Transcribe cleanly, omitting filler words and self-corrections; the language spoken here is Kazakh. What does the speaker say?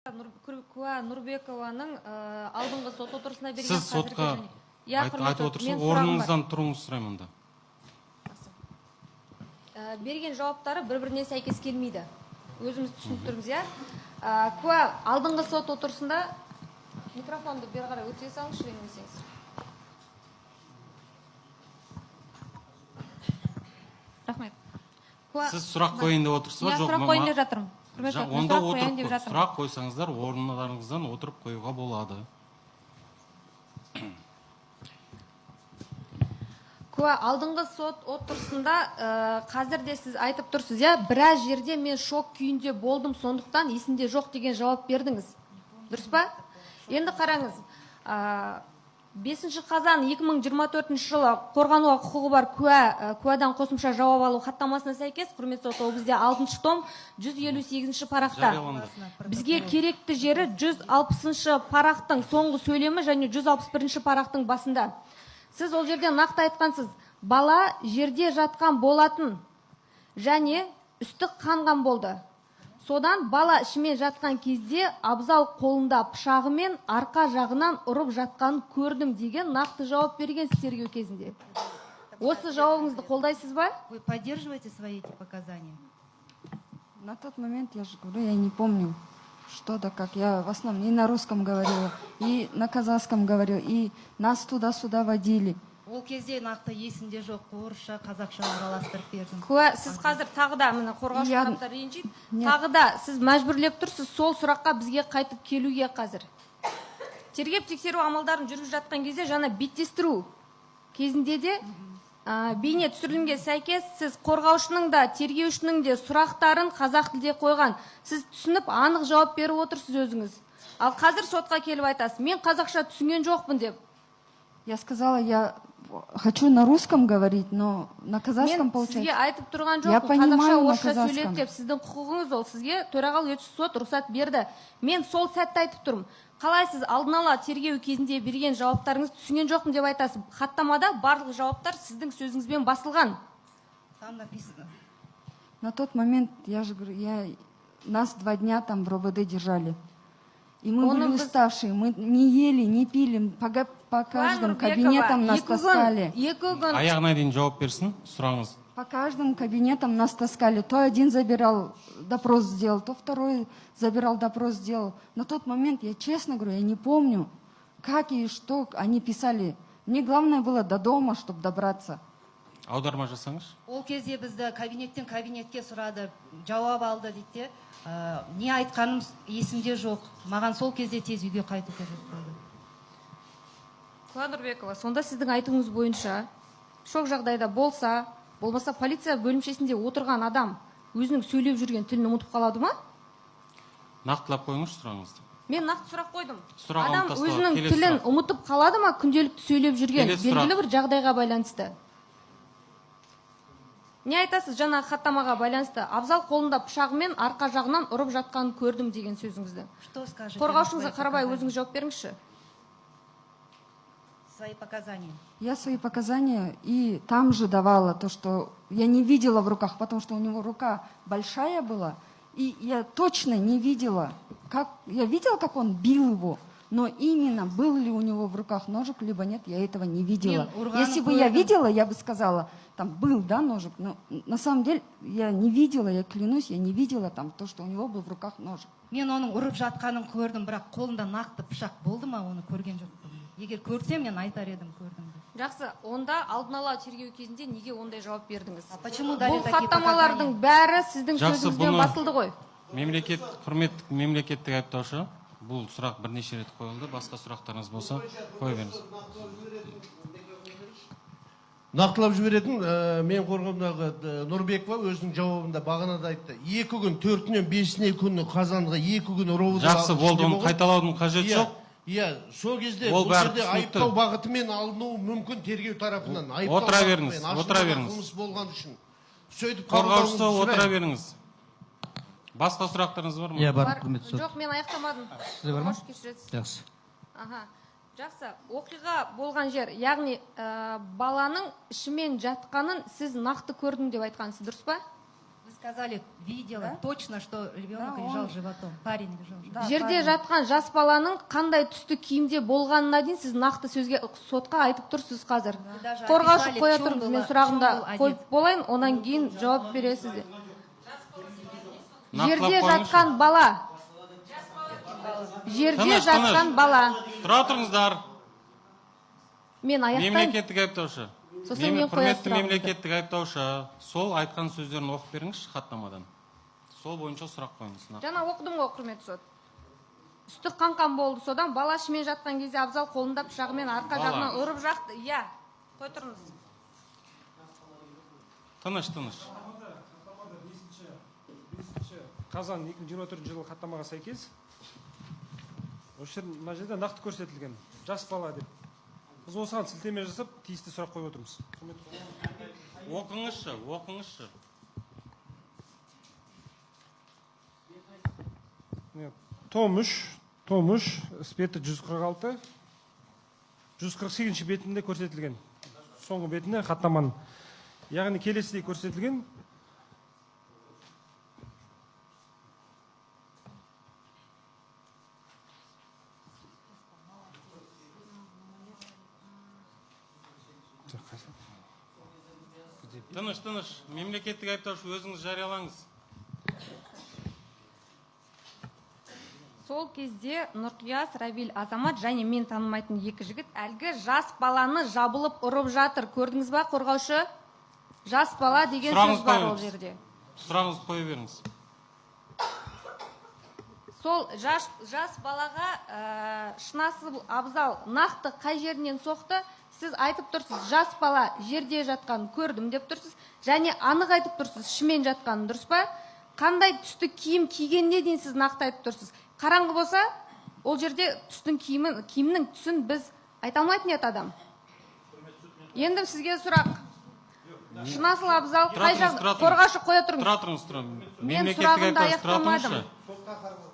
Куә Нұрбекованың алдыңғы сот отырысына берген Сіз сотқа айтып отырсыз, орныңыздан тұрыңыз сұраймын да. Берген жауаптары бір-біріне сәйкес келмейді. Өзіміз түсініп тұрмыз, я. Куә алдыңғы сот отырысында микрофонды бері қарай өте салыңыз, жеңілсеңіз. Рахмет. Сіз сұрақ қойын деп отырсыз ба? Сұрақ қойын деп жатырмын. Онда отырып, сұрақ қойсаңыздар, орындарыңыздан отырып қоюға болады. Куә алдыңғы сот отырысында қазірде сіз айтып тұрсыз, я, біраз жерде мен шок күйінде болдым, сондықтан есімде жоқ деген жауап бердіңіз. Дұрыс па? Енді қараңыз, 5 қазан 2024 жылы қорғануға құқығы бар куәдан қосымша жауап алу хаттамасына сәйкес, құрметті сот, ол бізде 6 том 158 парақта. Бізге керекті жері 160 парақтың соңғы сөйлемі және 161 парақтың басында. Сіз ол жерде нақты айтқансыз, бала жерде жатқан болатын және үсті қанған болды. Содан бала ішімен жатқан кезде Абзал қолында пышағымен арқа жағынан ұрып жатқанын көрдім деген нақты жауап берген тергеу кезінде. Осы жауабыңызды қолдайсыз ба? Вы поддерживаете свои эти показания? На тот момент, я же говорю, я не помню, что да как. Я в основном и на русском говорила, и на казахском говорила, и нас туда-сюда водили. Ол кезде нақты есінде жоқ, орысша, қазақша араластырып бердім. Куә, сіз қазір тағы да, міне қорғаушы тараптар ренжиді, тағы да сіз мәжбүрлеп тұрсыз сол сұраққа бізге қайтып келуге қазір. Тергеп тексеру амалдарын жүріп жатқан кезде жаңа беттестіру кезінде де бейне түсірілімге сәйкес сіз қорғаушының да тергеушінің де сұрақтарын қазақ тілде қойған. Сіз түсініп анық жауап беріп отырсыз өзіңіз. Ал қазір сотқа келіп айтасыз, мен қазақша түсінген жоқпын деп. Я сказала, я хочу на русском говорить, но на казахском получается. Мен сізге айтып тұрған жоқпын, Я понимаю на қазақша сөйлет казахском. деп, сіздің құқығыңыз ол, сізге төрағалық етуші сот рұқсат берді. Мен сол сәтті айтып тұрмын. Қалай сіз алдын ала тергеу кезінде берген жауаптарыңызды түсінген жоқпын деп айтасыз. Хаттамада барлық жауаптар сіздің сөзіңізбен басылған. Там написано. На тот момент, я же говорю, нас 2 дня там в РОВД держали. И мы были уставшие, мы не ели, не пили, по каждым кабинетам нас таскали. Аяғына дейін жауап берсін, сұраңыз. По каждым кабинетам нас таскали. То один забирал, допрос сделал, то второй забирал, допрос сделал. На тот момент, я честно говорю, я не помню, как и что они писали. Мне главное было до дома, чтобы добраться. Аударма жасаңыз. Ол кезде бізді кабинеттен кабинетке сұрады, жауап алды дейді. Не айтқаным есімде жоқ. Маған сол кезде тез үйге қайту керек болды. Куә Нұрбекова, сонда сіздің айтуыңыз бойынша шок жағдайда болса, болмаса полиция бөлімшесінде отырған адам өзінің сөйлеп жүрген тілін ұмытып қалады ма? Нақтылап қойыңыз сұраңызды. Мен нақты сұрақ қойдым. Адам өзінің тілін ұмытып қалады ма, күнделікті сөйлеп жүрген белгілі бір жағдайға байланысты? Не айтасыз жаңа хаттамаға байланысты? Абзал қолында пышағымен арқа жағынан ұрып жатқанын көрдім деген сөзіңізді. Қорғаушыңызға қарабай өзіңіз жауап беріңізші. Свои показания. Я свои показания и там же давала то, что я не видела в руках, потому что у него рука большая была, и я точно не видела, я видела, как он бил его, но именно был ли у него в руках ножик, либо нет, я этого не видела. Если бы я видела, я бы сказала, там был, да, ножик, но на самом деле я не видела, я клянусь, я не видела там то, что у него был в руках ножик. Мен оның ұрып жатқанын көрдім, бірақ қолында нақты пышақ болды ма, оны көрген жоқпын. Егер көрсем, мен айтар едім, көрдім. Жақсы, онда алдын ала тергеу кезінде неге ондай жауап бердіңіз? Бұл хаттамалардың бәрі сіздің сөзіңізбен басылды ғой. Құрметті мемлекеттік айыптаушы, бұл сұрақ бірнеше рет қойылды, басқа сұрақтарыңыз болса, қоя беріңіз. Нақтылап жіберетін, мен қорғауымдағы Нұрбекова өзінің жауабында бағанада айтты. 2 күн, 4-нен 5-не күні қазанға 2 күн ровд. Жақсы, болды, оны қайталаудың қажеті жоқ. Сол кезде бұл жерде айыптау бағытымен алыну мүмкін тергеу тарапынан. Отыра беріңіз, отыра беріңіз. Қылмыс болған үшін. Қорғаушысы отыра беріңіз. Басқа сұрақтарыңыз бар ма? Иә, бар, құрметті сот. Жоқ, мен аяқтамадым. Сізде бар ма? Жақсы. Жақсы, оқиға болған жер, яғни баланың ішімен жатқанын сіз нақты көрдім деп айтқансыз, дұрыс па? Вы сказали, видела точно, что ребенок Да, лежал он- животом. Парень лежал животом. Да, жерде парень. жатқан жас баланың қандай түсті киімде болғанына дейін сіз нақты сөзге сотқа айтып тұрсыз қазір. даже Қорғаушы описали, қоя в чем тұрыңыз, мен была- сұрағымда в чем был қойып одет. болайын, онан кейін жауап бересіздер. Нақтылап Жерде қойыңызшы. жатқан бала. Жерде Тыныш, жатқан тыныш. бала. Тұра тұрыңыздар. Мен аяқтайын. Мемлекеттік айыптаушы. Сосын мен қоя Құрметті сұрағымды. мемлекеттік айыптаушы, сол айтқан сөздерін оқып беріңізші хаттамадан. Сол бойынша сұрақ қойыңыз. нақты. Жаңа оқыдым ғой, құрметті сот. Үсті қанқан болды, содан бала ішімен жатқан кезде Абзал қолында пышағымен арқа Бала. жағынан ұрып жақты. Иә, қой тұрыңыз. Тыныш, тыныш. Қазан 2024 жылы хаттамаға сәйкес осы жер мына жерде нақты көрсетілген жас бала деп. Біз осыған сілтеме жасап тиісті сұрақ қойып отырмыз. Оқыңызшы, оқыңызшы. Том 3, іс беті 146, 148 бетінде көрсетілген. Соңғы бетінде хаттаманың. Яғни келесідей көрсетілген. Тыныш, тыныш. Мемлекеттік айыптаушы өзіңіз жариялаңыз. Сол кезде Нұрқияс, Равиль Азамат және мен танымайтын екі жігіт әлгі жас баланы жабылып ұрып жатыр. Көрдіңіз ба, қорғаушы? Жас бала деген Сұрағыңызды сөз бар қойыңыз. ол жерде. Сұрағыңызды қоя беріңіз. Сол жас балаға Шынасыл Абзал нақты қай жерінен соқты? Сіз айтып тұрсыз, жас бала жерде жатқан көрдім деп тұрсыз, және анық айтып тұрсыз, ішімен жатқан, дұрыс па? Қандай түсті киім кигенде дейін сіз нақты айтып тұрсыз. Қараңғы болса, ол жерде түстің киімнің түсін біз айта алмайтын еді адам. Енді сізге сұрақ. Шынасыл Абзал қай жақ, қорғашы қоя тұрыңыз. Тұра тұрыңыз, тұра. Мен Мемлекеттік сұрағымды айыптаушы, тұра аяқтамадым. тұрыңызшы.